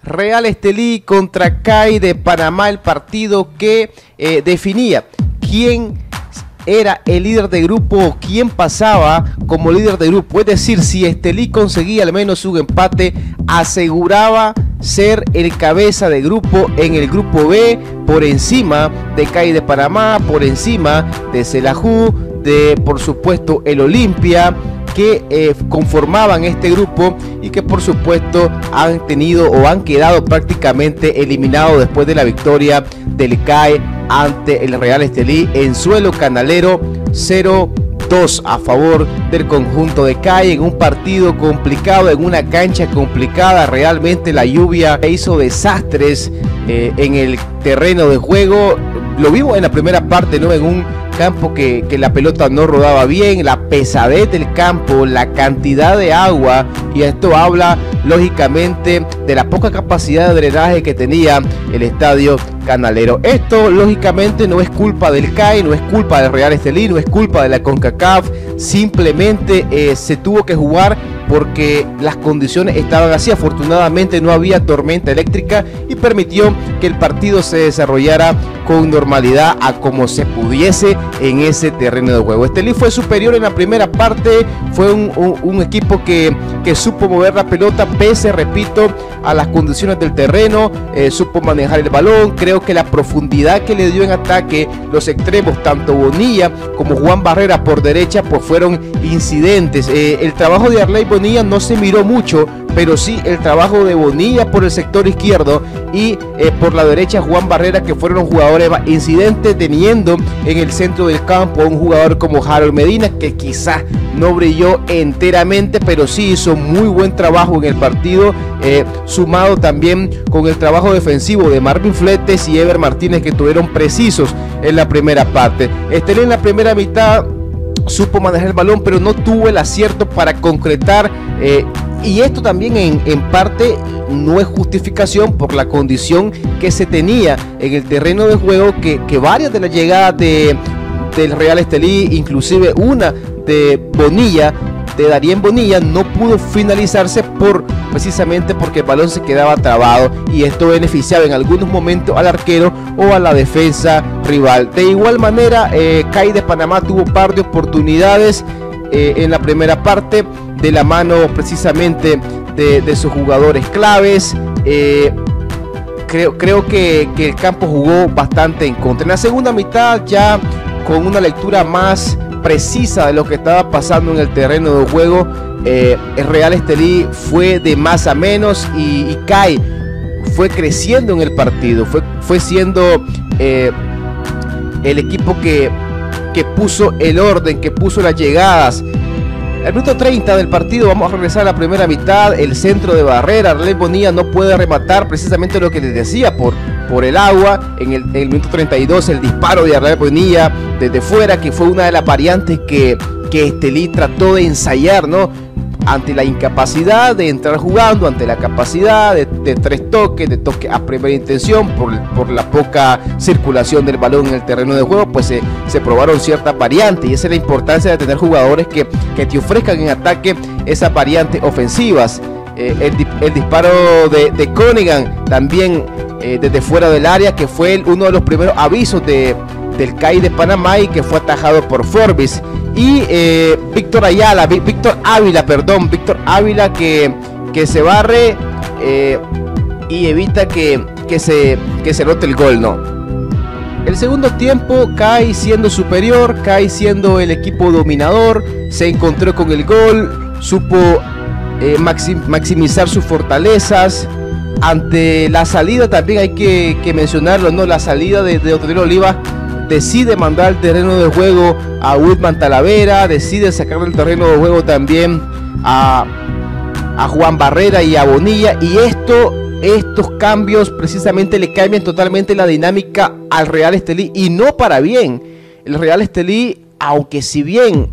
Real Estelí contra CAI de Panamá, el partido que definía quién era el líder de grupo o quién pasaba como líder de grupo. Es decir, si Estelí conseguía al menos un empate, aseguraba ser el cabeza de grupo en el grupo B, por encima de CAI de Panamá, por encima de Xelajú, de por supuesto el Olimpia, que conformaban este grupo y que por supuesto han tenido o han quedado prácticamente eliminados después de la victoria del CAI ante el Real Estelí en suelo canalero. 0-2 a favor del conjunto de CAI en un partido complicado, en una cancha complicada. Realmente la lluvia hizo desastres en el terreno de juego. Lo vimos en la primera parte, ¿no? En un campo que la pelota no rodaba bien, la pesadez del campo, la cantidad de agua, y esto habla lógicamente de la poca capacidad de drenaje que tenía el estadio canalero. Esto lógicamente no es culpa del CAI, no es culpa del Real Estelí, no es culpa de la CONCACAF, simplemente se tuvo que jugar porque las condiciones estaban así. Afortunadamente no había tormenta eléctrica y permitió que el partido se desarrollara con normalidad a como se pudiese en ese terreno de juego. Estelí fue superior en la primera parte, fue un equipo que supo mover la pelota pese, repito, a las condiciones del terreno, supo manejar el balón. Creo que la profundidad que le dio en ataque los extremos, tanto Bonilla como Juan Barrera por derecha, pues fueron incidentes. El trabajo de Arley Bonilla no se miró mucho, pero sí el trabajo de Bonilla por el sector izquierdo y por la derecha Juan Barrera, que fueron los jugadores incidentes, teniendo en el centro del campo a un jugador como Harold Medina, que quizás no brilló enteramente, pero sí hizo muy buen trabajo en el partido, sumado también con el trabajo defensivo de Marvin Fletes y Ever Martínez, que estuvieron precisos en la primera parte. Estelí en la primera mitad supo manejar el balón, pero no tuvo el acierto para concretar, y esto también en parte no es justificación por la condición que se tenía en el terreno de juego, que varias de las llegadas del Real Estelí, inclusive una de Bonilla, de Darien Bonilla, no pudo finalizarse precisamente porque el balón se quedaba trabado, y esto beneficiaba en algunos momentos al arquero o a la defensa rival. De igual manera, CAI de Panamá tuvo un par de oportunidades en la primera parte, de la mano precisamente de sus jugadores claves. Creo que el campo jugó bastante en contra. En la segunda mitad, ya con una lectura más precisa de lo que estaba pasando en el terreno de juego, el Real Estelí fue de más a menos, y CAI fue creciendo en el partido, fue siendo el equipo que puso el orden, que puso las llegadas. El minuto 30 del partido, vamos a regresar a la primera mitad. El centro de Barrera, Arley Bonilla no puede rematar, precisamente lo que les decía, por el agua. En el minuto 32, el disparo de Arley Bonilla desde fuera, que fue una de las variantes que Estelí trató de ensayar, ¿no? Ante la incapacidad de entrar jugando, ante la capacidad de tres toques, de toque a primera intención, por la poca circulación del balón en el terreno de juego, pues se probaron ciertas variantes, y esa es la importancia de tener jugadores que te ofrezcan en ataque esas variantes ofensivas. El disparo de Cunningham también desde fuera del área, que fue uno de los primeros avisos del CAI de Panamá, y que fue atajado por Forbis. Y Víctor Ávila, que se barre y evita que se note el gol, ¿no? El segundo tiempo, CAI siendo superior, CAI siendo el equipo dominador, se encontró con el gol, supo maximizar sus fortalezas. Ante la salida también hay que mencionarlo, ¿no? La salida de Otoniel Oliva, decide mandar al terreno de juego a Whitman Talavera, decide sacar del terreno de juego también a Juan Barrera y a Bonilla, y estos cambios precisamente le cambian totalmente la dinámica al Real Estelí, y no para bien. El Real Estelí, aunque si bien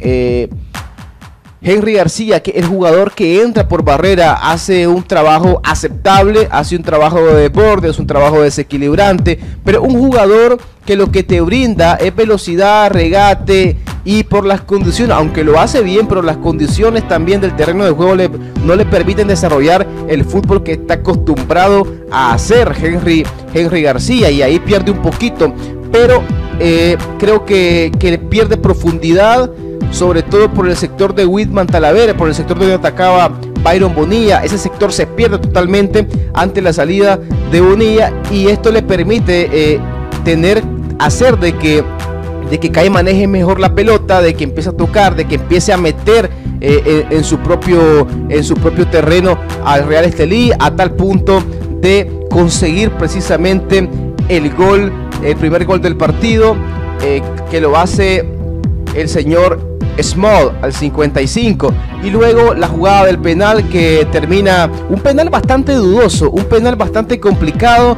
Henry García, que es el jugador que entra por Barrera, hace un trabajo aceptable, hace un trabajo de borde, es un trabajo desequilibrante, pero un jugador que lo que te brinda es velocidad, regate, y por las condiciones, aunque lo hace bien, pero las condiciones también del terreno de juego no le permiten desarrollar el fútbol que está acostumbrado a hacer Henry García, y ahí pierde un poquito, pero creo que pierde profundidad, sobre todo por el sector de Whitman Talavera, por el sector donde atacaba Byron Bonilla. Ese sector se pierde totalmente ante la salida de Bonilla, y esto le permite hacer de que Cai maneje mejor la pelota, de que empiece a tocar, de que empiece a meter en su propio terreno al Real Estelí, a tal punto de conseguir precisamente el primer gol del partido, que lo hace el señor Small al 55, y luego la jugada del penal, que termina un penal bastante dudoso, un penal bastante complicado,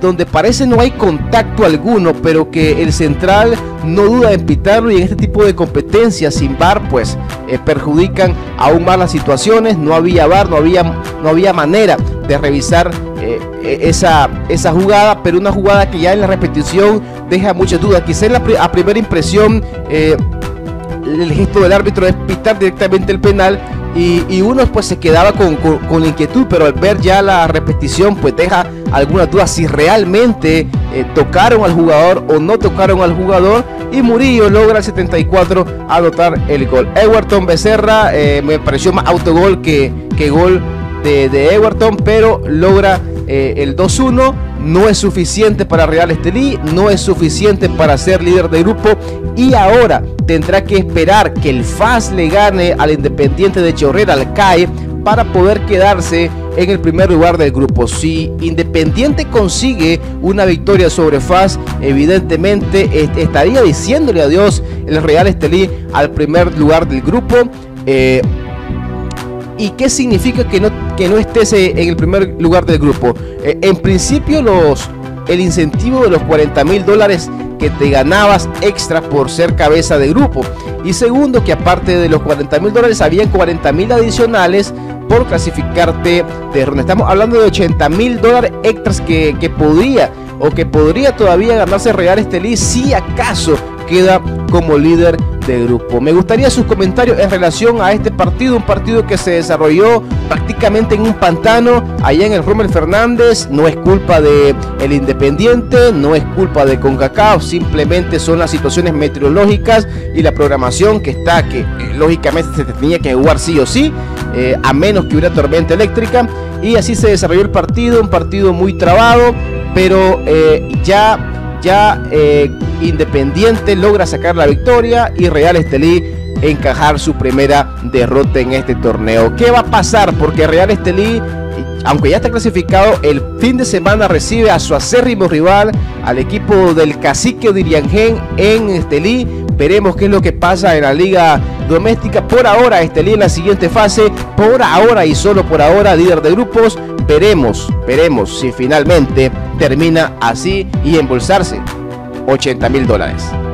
donde parece no hay contacto alguno, pero que el central no duda en pitarlo, y en este tipo de competencias sin VAR pues perjudican aún más las situaciones. No había VAR, no había manera de revisar esa jugada, pero una jugada que ya en la repetición deja muchas dudas. Quizá a primera impresión el gesto del árbitro es pitar directamente el penal, y uno pues se quedaba con inquietud, pero al ver ya la repetición pues deja algunas dudas si realmente tocaron al jugador o no tocaron al jugador, y Murillo logra el 74 anotar el gol. Everton Becerra, me pareció más autogol que gol de Everton, pero logra el 2-1. No es suficiente para Real Estelí, no es suficiente para ser líder de grupo, y ahora tendrá que esperar que el FAS le gane al Independiente de Chorrera, al CAE, para poder quedarse en el primer lugar del grupo. Si Independiente consigue una victoria sobre FAS, evidentemente estaría diciéndole adiós el Real Estelí al primer lugar del grupo. ¿Y qué significa que no estés en el primer lugar del grupo? En principio el incentivo de los $40.000 que te ganabas extra por ser cabeza de grupo, y segundo, que aparte de los $40.000 habían $40.000 adicionales por clasificarte de ronda. Estamos hablando de $80.000 extras que podría todavía ganarse Real Estelí si acaso queda como líder de grupo. Me gustaría sus comentarios en relación a este partido, un partido que se desarrolló prácticamente en un pantano allá en el Rommel Fernández. No es culpa de el Independiente, no es culpa de CONCACAF, simplemente son las situaciones meteorológicas y la programación que lógicamente se tenía que jugar sí o sí, a menos que hubiera tormenta eléctrica, y así se desarrolló el partido, un partido muy trabado, pero ya Independiente logra sacar la victoria y Real Estelí encajar su primera derrota en este torneo. ¿Qué va a pasar? Porque Real Estelí, aunque ya está clasificado, el fin de semana recibe a su acérrimo rival, al equipo del Cacique de Iriangén en Estelí. Veremos qué es lo que pasa en la liga doméstica. Por ahora Estelí en la siguiente fase, por ahora y solo por ahora líder de grupos. Veremos si finalmente termina así y embolsarse $80.000.